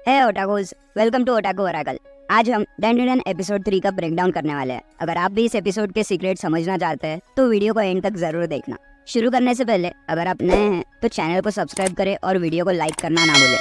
Hey otakus, welcome to otaku oracle. आज हम डेंडेन episode 3 का ब्रेकडाउन करने वाले हैं। अगर आप भी इस एपिसोड के सीक्रेट समझना चाहते हैं तो वीडियो को एंड तक जरूर देखना। शुरू करने से पहले अगर आप नए हैं तो चैनल को सब्सक्राइब करें और वीडियो को लाइक करना ना भूलें।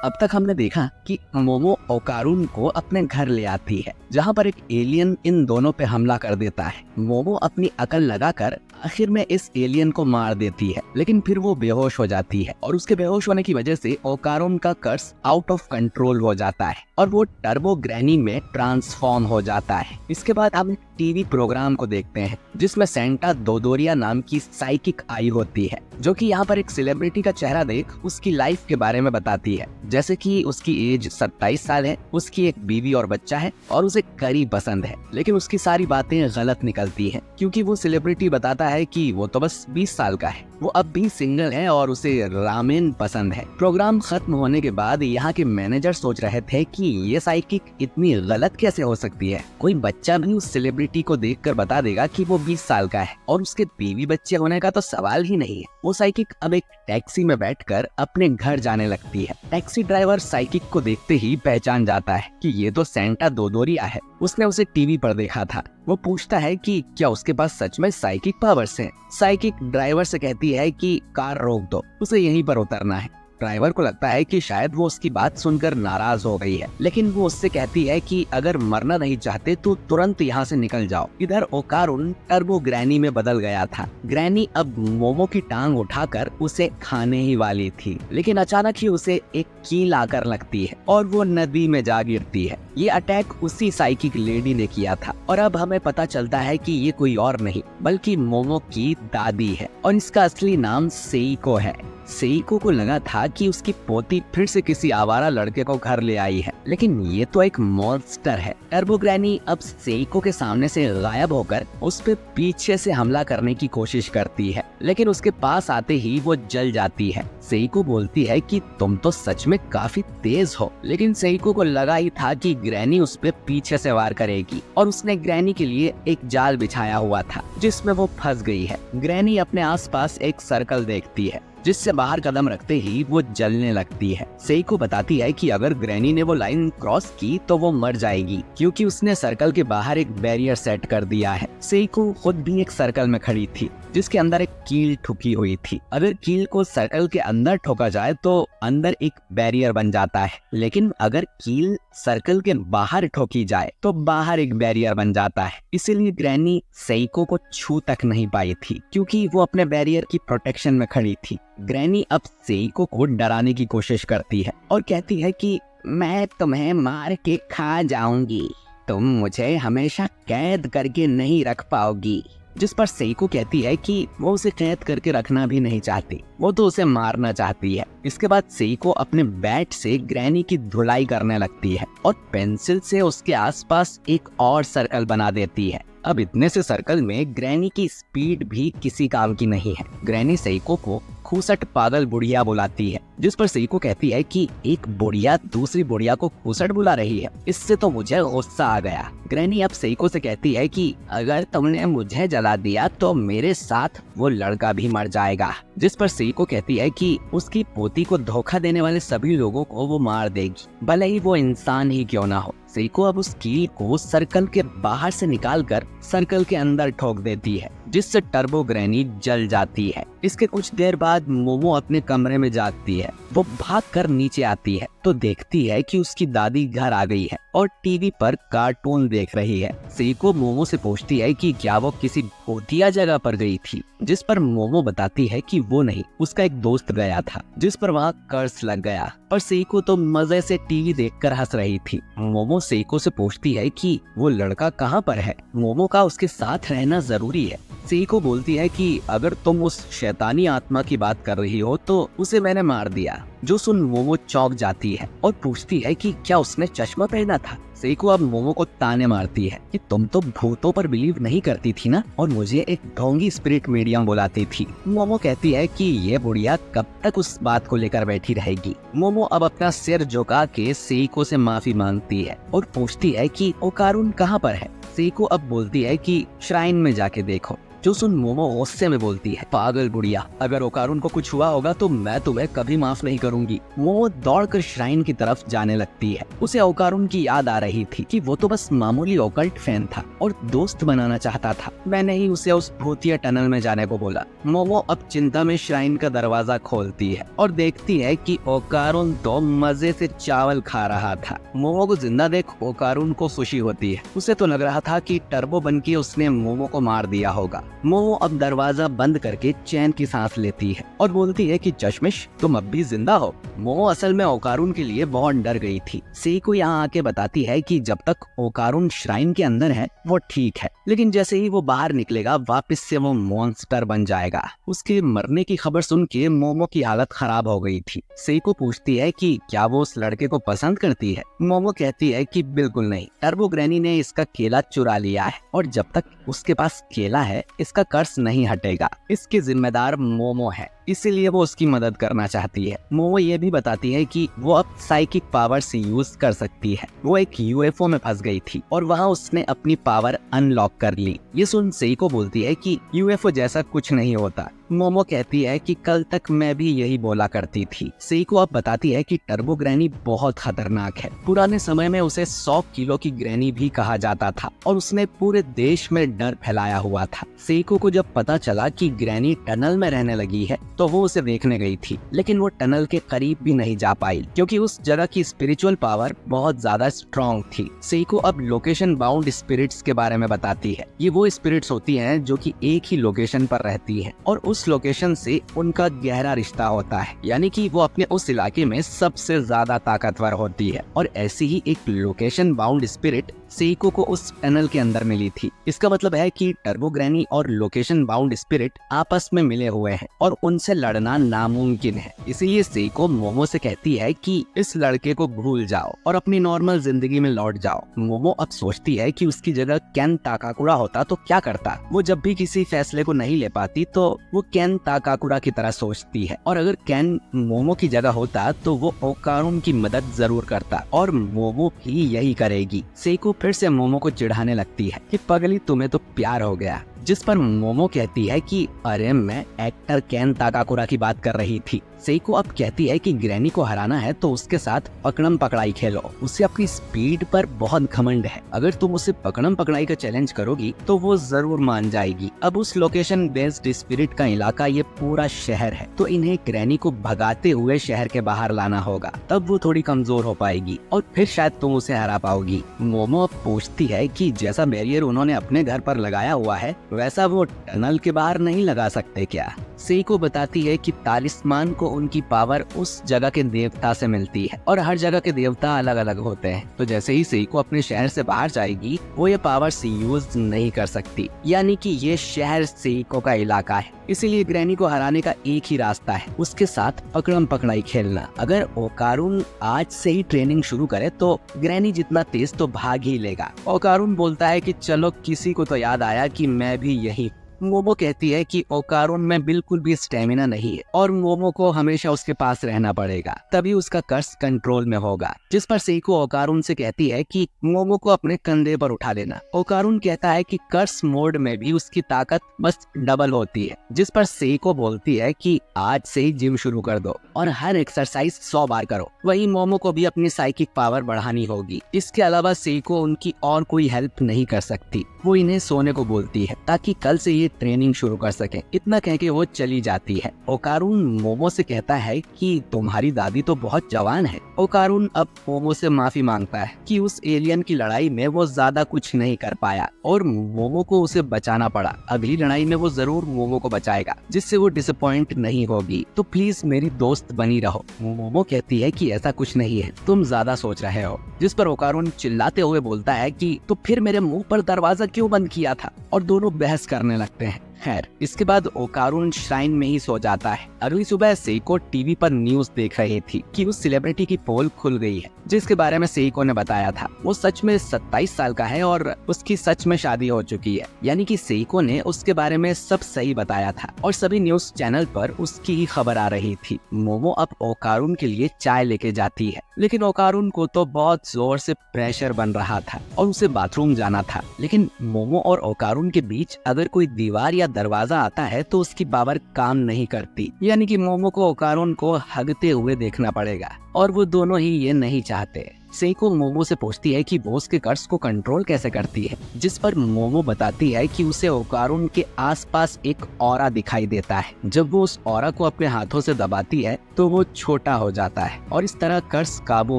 अब तक हमने देखा कि मोमो ओकारुन को अपने घर ले आती है, जहाँ पर एक एलियन इन दोनों पे हमला कर देता है। मोमो अपनी अकल लगाकर आखिर में इस एलियन को मार देती है, लेकिन फिर वो बेहोश हो जाती है और उसके बेहोश होने की वजह से ओकारुन का कर्स आउट ऑफ कंट्रोल हो जाता है और वो टर्बो ग्रैनी में ट्रांसफॉर्म हो जाता है। इसके बाद हम टीवी प्रोग्राम को देखते हैं जिसमें सेंटा दोदोरिया नाम की साइकिक आई होती है, जो कि यहाँ पर एक सेलिब्रिटी का चेहरा देख उसकी लाइफ के बारे में बताती है, जैसे कि उसकी एज 27 साल है, उसकी एक बीवी और बच्चा है और उसे करी पसंद है। लेकिन उसकी सारी बातें गलत निकलती हैं क्योंकि वो सेलिब्रिटी बताता है कि वो तो बस 20 साल का है, वो अब भी सिंगल है और उसे रामेन पसंद है। प्रोग्राम खत्म होने के बाद यहाँ के मैनेजर सोच रहे थे कि ये साइकिक इतनी गलत कैसे हो सकती है। कोई बच्चा भी उस सेलिब्रिटी को देखकर बता देगा कि वो 20 साल का है और उसके बीवी बच्चे होने का तो सवाल ही नहीं है। वो साइकिक अब एक टैक्सी में बैठकर अपने घर जाने लगती है। टैक्सी ड्राइवर साइकिक को देखते ही पहचान जाता है कि ये तो सेंटा दोदोरिया है, उसने उसे टीवी पर देखा था। वो पूछता है कि क्या उसके पास सच में साइकिक पावर्स हैं। साइकिक ड्राइवर से कहती है कि कार रोक दो, उसे यहीं पर उतरना है। ड्राइवर को लगता है कि शायद वो उसकी बात सुनकर नाराज हो गई है, लेकिन वो उससे कहती है कि अगर मरना नहीं चाहते तो तुरंत यहाँ से निकल जाओ। इधर ओकारुन टर्बो ग्रैनी में बदल गया था। ग्रैनी अब मोमो की टांग उठाकर उसे खाने ही वाली थी, लेकिन अचानक ही उसे एक कील आकर लगती है और वो नदी में जा गिरती है। ये अटैक उसी साइकिक लेडी ने किया था और अब हमें पता चलता है कि ये कोई और नहीं बल्कि मोमो की दादी है और इसका असली नाम सेइको है। सेइको को लगा था कि उसकी पोती फिर से किसी आवारा लड़के को घर ले आई है, लेकिन ये तो एक मॉन्स्टर है। टर्बो ग्रैनी अब सेइको के सामने से गायब होकर उस पे पीछे से हमला करने की कोशिश करती है, लेकिन उसके पास आते ही वो जल जाती है। सेइको बोलती है कि तुम तो सच में काफी तेज हो, लेकिन सेइको को लगा ही था कि ग्रैनी उस पे पीछे से वार करेगी और उसने ग्रैनी के लिए एक जाल बिछाया हुआ था जिसमें वो फंस गई है। ग्रैनी अपने आसपास एक सर्कल देखती है जिससे बाहर कदम रखते ही वो जलने लगती है। सेइको बताती है कि अगर ग्रैनी ने वो लाइन क्रॉस की तो वो मर जाएगी क्योंकि उसने सर्कल के बाहर एक बैरियर सेट कर दिया है। सेइको खुद भी एक सर्कल में खड़ी थी जिसके अंदर एक कील ठुकी हुई थी। अगर कील को सर्कल के अंदर ठोका जाए तो अंदर एक बैरियर बन जाता है, लेकिन अगर कील सर्कल के बाहर ठोकी जाए तो बाहर एक बैरियर बन जाता है। इसीलिए ग्रैनी सेइको को छू तक नहीं पाई थी क्योंकि वो अपने बैरियर की प्रोटेक्शन में खड़ी थी। ग्रैनी अब सेइको को डराने की कोशिश करती है और कहती है कि मैं तुम्हें मार के खा जाऊंगी, तुम मुझे हमेशा कैद करके नहीं रख पाओगी। जिस पर सेइको कहती है कि वो उसे कैद करके रखना भी नहीं चाहती, वो तो उसे मारना चाहती है। इसके बाद सेइको अपने बैट से ग्रैनी की धुलाई करने लगती है और पेंसिल से उसके आसपास एक और सर्कल बना देती है। अब इतने से सर्कल में ग्रैनी की स्पीड भी किसी काम की नहीं है। ग्रैनी सेइको को खूसट पागल बुढ़िया बुलाती है, जिस पर सेइको कहती है कि एक बुढ़िया दूसरी बुढ़िया को खूसट बुला रही है, इससे तो मुझे गुस्सा आ गया। ग्रैनी अब सेइको से कहती है कि अगर तुमने मुझे जला दिया तो मेरे साथ वो लड़का भी मर जाएगा। जिस पर सेइको कहती है कि उसकी पोती को धोखा देने वाले सभी लोगों को वो मार देगी, भले ही वो इंसान ही क्यों ना हो। सेइको अब उस कील को सर्कल के बाहर से निकालकर सर्कल के अंदर ठोक देती है, जिससे टर्बो ग्रैनी जल जाती है। इसके कुछ देर बाद मोमो अपने कमरे में जागती है। वो भागकर नीचे आती है तो देखती है कि उसकी दादी घर आ गई है और टीवी पर कार्टून देख रही है। सेइको मोमो से पूछती है कि क्या वो किसी भूतिया जगह पर गई थी, जिस पर मोमो बताती है कि वो नहीं, उसका एक दोस्त गया था जिस पर वहाँ कर्स लग गया। पर सेइको तो मजे से टीवी देखकर हंस रही थी। मोमो सेइको से पूछती है कि वो लड़का कहाँ पर है। मोमो का उसके साथ रहना जरूरी है। सेइको बोलती है कि अगर तुम उस शैतानी आत्मा की बात कर रही हो तो उसे मैंने मार दिया। जो सुन मोमो चौंक जाती है और पूछती है कि क्या उसने चश्मा पहना था। सेइको अब मोमो को ताने मारती है कि तुम तो भूतों पर बिलीव नहीं करती थी ना, और मुझे एक ढोंगी स्पिरिट मीडियम बुलाती थी। मोमो कहती है कि ये बुढ़िया कब तक उस बात को लेकर बैठी रहेगी। मोमो अब अपना सिर झुका के सेइको से माफी मांगती है और पूछती है कि ओकारुन कहाँ पर है। सेइको अब बोलती है कि श्राइन में जाके देखो। जो सुन मोमो गुस्से में बोलती है, पागल बुढ़िया, अगर ओकारुन को कुछ हुआ होगा तो मैं तुम्हें कभी माफ नहीं करूंगी। मोमो दौड़कर श्राइन की तरफ जाने लगती है। उसे ओकारुन की याद आ रही थी कि वो तो बस मामूली ओकल्ट फैन था और दोस्त बनाना चाहता था। मैंने ही उसे उस भूतिया टनल में जाने को बोला। मोमो अब चिंता में श्राइन का दरवाजा खोलती है और देखती है कि ओकारुन तो मजे से चावल खा रहा था। मोमो को जिंदा देख ओकारुन को खुशी होती है। उसे तो लग रहा था कि टर्बो बनके उसने मोमो को मार दिया होगा। मोमो अब दरवाजा बंद करके चैन की सांस लेती है और बोलती है कि चश्मिश, तुम अब भी जिंदा हो। मोमो असल में ओकारुन के लिए बहुत डर गई थी। सेइको यहाँ आके बताती है कि जब तक ओकारुन श्राइन के अंदर है वो ठीक है, लेकिन जैसे ही वो बाहर निकलेगा वापस से वो मॉन्स्टर बन जाएगा। उसके मरने की खबर सुन के मोमो की हालत खराब हो गई थी। सेइको पूछती है कि क्या वो उस लड़के को पसंद करती है। मोमो कहती है कि बिल्कुल नहीं, टर्बो ग्रैनी ने इसका केला चुरा लिया है और जब तक उसके पास केला है इसका कर्ज नहीं हटेगा। इसके जिम्मेदार मोमो है, इसीलिए वो उसकी मदद करना चाहती है। मोमो ये भी बताती है कि वो अब साइकिक पावर से यूज कर सकती है। वो एक यूएफओ में फंस गई थी और वहाँ उसने अपनी पावर अनलॉक कर ली। ये सुन सेइको बोलती है कि यूएफओ जैसा कुछ नहीं होता। मोमो कहती है कि कल तक मैं भी यही बोला करती थी। सेइको अब बताती है कि टर्बो ग्रैनी बहुत खतरनाक है। पुराने समय में उसे 100 किलो की ग्रैनी भी कहा जाता था और उसने पूरे देश में डर फैलाया हुआ था। सेइको को जब पता चला कि ग्रैनी टनल में रहने लगी है तो वो उसे देखने गई थी, लेकिन वो टनल के करीब भी नहीं जा पाई क्योंकि उस जगह की स्पिरिचुअल पावर बहुत ज्यादा स्ट्रॉन्ग थी। सेइको अब लोकेशन बाउंड स्पिरिट्स के बारे में बताती है। ये वो स्पिरिट्स होती हैं जो कि एक ही लोकेशन पर रहती है और उस लोकेशन से उनका गहरा रिश्ता होता है, यानी कि वो अपने उस इलाके में सबसे ज्यादा ताकतवर होती है। और ऐसी ही एक लोकेशन बाउंड स्पिरिट सेइको को उस टनल के अंदर मिली थी। इसका मतलब है कि टर्बो ग्रैनी और लोकेशन बाउंड स्पिरिट आपस में मिले हुए हैं और उनसे लड़ना नामुमकिन है। इसीलिए सेइको मोमो से कहती है कि इस लड़के को भूल जाओ और अपनी नॉर्मल जिंदगी में लौट जाओ। मोमो अब सोचती है कि उसकी जगह केन ताकाकुरा होता तो क्या करता। वो जब भी किसी फैसले को नहीं ले पाती तो वो केन ताकाकुरा की तरह सोचती है और अगर केन मोमो की जगह होता तो वो ओकारुन की मदद जरूर करता और मोमो भी यही करेगी। सेइको फिर से मोमो को चिढ़ाने लगती है कि पगली, तुम्हें तो प्यार हो गया। जिस पर मोमो कहती है कि अरे मैं एक्टर केन ताकाकुरा की बात कर रही थी। सेइको अब कहती है कि ग्रैनी को हराना है तो उसके साथ पकड़म पकड़ाई खेलो। उसे अपनी स्पीड पर बहुत घमंड है। अगर तुम उसे पकड़म पकड़ाई का चैलेंज करोगी तो वो जरूर मान जाएगी। अब उस लोकेशन बेस्ड स्पिरिट का इलाका ये पूरा शहर है, तो इन्हें ग्रैनी को भगाते हुए शहर के बाहर लाना होगा, तब वो थोड़ी कमजोर हो पाएगी और फिर शायद तुम उसे हरा पाओगी। मोमो अब पूछती है कि जैसा बैरियर उन्होंने अपने घर पर लगाया हुआ है वैसा वो टनल के बाहर नहीं लगा सकते क्या। सेइको बताती है कि तालिस्मान को उनकी पावर उस जगह के देवता से मिलती है और हर जगह के देवता अलग अलग होते हैं, तो जैसे ही सेइको अपने शहर से बाहर जाएगी वो ये पावर से यूज नहीं कर सकती, यानी कि ये शहर सेइको का इलाका है। इसीलिए ग्रैनी को हराने का एक ही रास्ता है, उसके साथ पकड़म पकड़ाई खेलना। अगर ओकारुन आज से ही ट्रेनिंग शुरू करे तो ग्रैनी जितना तेज तो भाग ही लेगा। ओकारुन बोलता है कि चलो किसी को तो याद आया कि मैं भी यही। मोमो कहती है कि ओकारुन में बिल्कुल भी स्टेमिना नहीं है और मोमो को हमेशा उसके पास रहना पड़ेगा, तभी उसका कर्ज कंट्रोल में होगा। जिस पर सेइको ओकारुन से कहती है कि मोमो को अपने कंधे पर उठा लेना। ओकारुन कहता है कि कर्ज मोड में भी उसकी ताकत बस डबल होती है, जिस पर सेइको बोलती है कि आज से ही जिम शुरू कर दो और हर एक्सरसाइज 100 बार करो। वही मोमो को भी अपनी साइकिक पावर बढ़ानी होगी। इसके अलावा सेइको उनकी और कोई हेल्प नहीं कर सकती। वो इन्हें सोने को बोलती है ताकि कल से ये ट्रेनिंग शुरू कर सके। इतना कह के वो चली जाती है। ओकारुन मोमो से कहता है कि तुम्हारी दादी तो बहुत जवान है। ओकारुन अब मोमो से माफी मांगता है कि उस एलियन की लड़ाई में वो ज्यादा कुछ नहीं कर पाया और मोमो को उसे बचाना पड़ा। अगली लड़ाई में वो जरूर मोमो को बचाएगा, जिससे वो डिसअपॉइंट नहीं होगी। तो प्लीज मेरी दोस्त बनी रहो। मोमो कहती है कि ऐसा कुछ नहीं है, तुम ज्यादा सोच रहे हो। जिस पर ओकारुन चिल्लाते हुए बोलता है कि तो फिर मेरे मुंह पर दरवाजा क्यों बंद किया था, और दोनों बहस करने लगते हैं। खैर, इसके बाद ओकारुन श्राइन में ही सो जाता है। अगली सुबह सेइको टीवी पर न्यूज देख रही थी कि उस सेलिब्रिटी की पोल खुल गई है, जिसके बारे में सेइको ने बताया था। वो सच में 27 साल का है और उसकी सच में शादी हो चुकी है, यानी कि सेइको ने उसके बारे में सब सही बताया था और सभी न्यूज चैनल पर उसकी ही खबर आ रही थी। मोमो अब ओकारुन के लिए चाय लेके जाती है, लेकिन ओकारुन को तो बहुत जोर से प्रेशर बन रहा था और उसे बाथरूम जाना था। लेकिन मोमो और ओकारुन के बीच अगर कोई दीवार या दरवाजा आता है तो उसकी पावर काम नहीं करती, यानी कि मोमो को ओकारुन को हगते हुए देखना पड़ेगा और वो दोनों ही ये नहीं चाहते। सेइको मोमो से पूछती है कि वो उसके कर्स को कंट्रोल कैसे करती है, जिस पर मोमो बताती है कि उसे ओकारुन के आसपास एक ऑरा दिखाई देता है। जब वो उस ऑरा को अपने हाथों से दबाती है तो वो छोटा हो जाता है और इस तरह कर्स काबू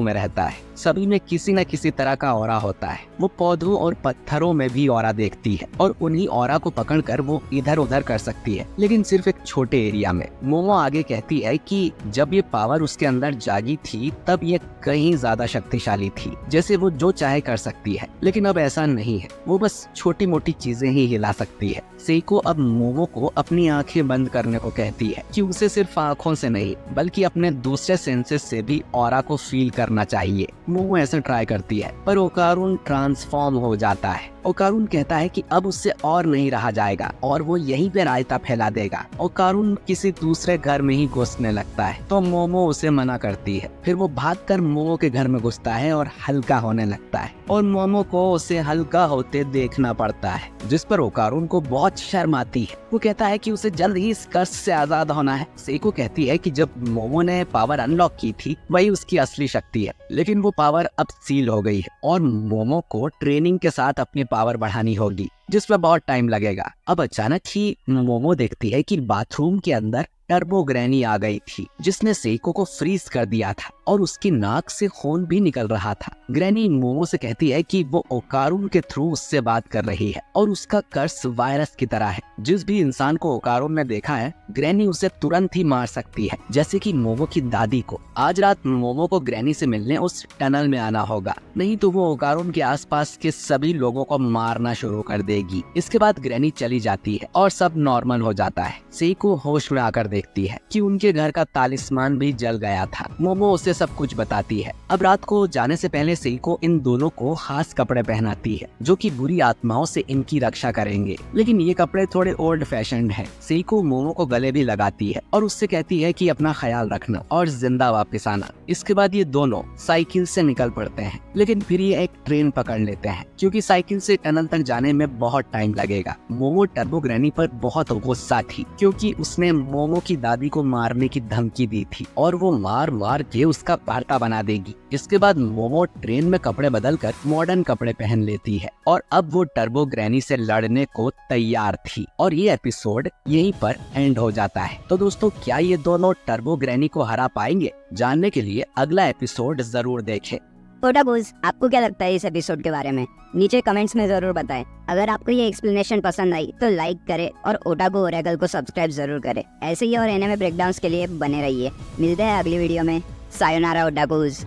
में रहता है। सभी में किसी न किसी तरह का ऑरा होता है। वो पौधों और पत्थरों में भी ऑरा देखती है और उन्हीं ऑरा को पकड़कर वो इधर उधर कर सकती है, लेकिन सिर्फ एक छोटे एरिया में। मोमो आगे कहती है कि जब ये पावर उसके अंदर जागी थी तब ये कहीं ज्यादा शक्तिशाली थी, जैसे वो जो चाहे कर सकती है, लेकिन अब ऐसा नहीं है। वो बस छोटी मोटी चीजें ही हिला सकती है। सेइको अब मोमो को अपनी आंखें बंद करने को कहती है कि उसे सिर्फ आंखों से नहीं बल्कि अपने दूसरे सेंसेस से भी ऑरा को फील करना चाहिए। मोमो ऐसे ट्राई करती है पर ओकारुन ट्रांसफॉर्म हो जाता है। ओकारुन कहता है कि अब उससे और नहीं रहा जाएगा और वो यहीं पे रायता फैला देगा। ओकारुन किसी दूसरे घर में ही घुसने लगता है तो मोमो उसे मना करती है। फिर वो भागकर मोमो के घर में घुसता है और हल्का होने लगता है और मोमो को उसे हल्का होते देखना पड़ता है, जिस पर ओकारुन को बहुत शर्म आती है। वो कहता है कि उसे जल्द ही इस कर्ज से आजाद होना है। सेइको कहती है कि जब मोमो ने पावर अनलॉक की थी वही उसकी असली शक्ति है, लेकिन वो पावर अब सील हो गई है और मोमो को ट्रेनिंग के साथ अपनी पावर बढ़ानी होगी, जिसमें बहुत टाइम लगेगा। अब अचानक ही मोमो देखती है कि बाथरूम के अंदर टर्बो ग्रैनी आ गई थी, जिसने सेइको को फ्रीज कर दिया था और उसकी नाक से खून भी निकल रहा था। ग्रैनी मोमो से कहती है कि वो ओकारुन के थ्रू उससे बात कर रही है और उसका कर्स वायरस की तरह है। जिस भी इंसान को ओकारुन ने देखा है ग्रैनी उसे तुरंत ही मार सकती है, जैसे कि मोमो की दादी को। आज रात मोमो को ग्रैनी से मिलने उस टनल में आना होगा, नहीं तो वो ओकारुन के आसपास के सभी लोगों को मारना शुरू कर देगी। इसके बाद ग्रैनी चली जाती है और सब नॉर्मल हो जाता है। सेइको होश में आकर देखती है कि उनके घर का तालिस्मान भी जल गया था। मोमो उसे सब कुछ बताती है। अब रात को जाने से पहले सेइको इन दोनों को खास कपड़े पहनाती है जो कि बुरी आत्माओं से इनकी रक्षा करेंगे, लेकिन ये कपड़े थोड़े ओल्ड फैशन हैं। सेइको मोमो को गले भी लगाती है और उससे कहती है कि अपना ख्याल रखना और जिंदा वापस आना। इसके बाद ये दोनों साइकिल से निकल पड़ते हैं, लेकिन फिर ये एक ट्रेन पकड़ लेते हैं क्योंकि साइकिल से टनल तक जाने में बहुत टाइम लगेगा। मोमो टर्बो ग्रैनी पर बहुत गुस्सा थी क्योंकि उसने मोमो की दादी को मारने की धमकी दी थी और वो मार मार के उसका पार्टा बना देगी। इसके बाद मोमो ट्रेन में कपड़े बदलकर मॉडर्न कपड़े पहन लेती है और अब वो टर्बो ग्रैनी से लड़ने को तैयार थी और ये एपिसोड यहीं पर एंड हो जाता है। तो दोस्तों, क्या ये दोनों टर्बो ग्रैनी को हरा पाएंगे? जानने के लिए अगला एपिसोड जरूर देखें। ओटाकूज, आपको क्या लगता है इस एपिसोड के बारे में? नीचे कमेंट्स में जरूर बताएं। अगर आपको ये एक्सप्लेनेशन पसंद आई तो लाइक करें और ओटाकू ओरेकल को सब्सक्राइब जरूर करें। ऐसे ही और एनिमे ब्रेकडाउन्स के लिए बने रहिए। मिलते हैं अगली वीडियो में। सायोनारा ओटाकूज।